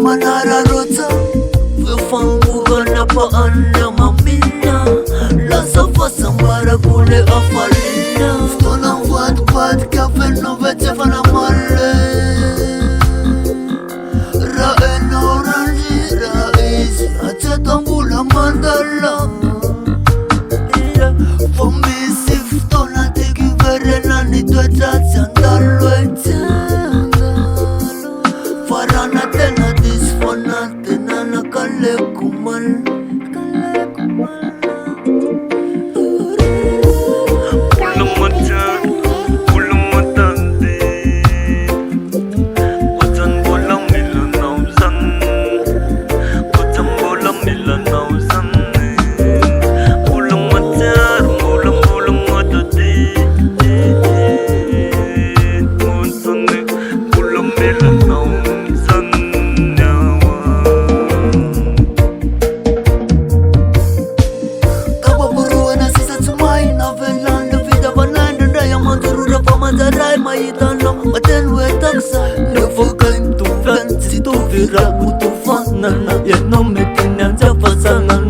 Manara rota Fangu na pa anna mamina Lasa fasambara kule afalina Stona vat kafe no vete fana male Rae no ranji raisi Acha tambula mandala Fomisi ftona teki verena ni tueta Tiandalwete Farana tena disfona tena na kale kumal Never came to fancy to vira Utufana na ya no me tinya ja fasana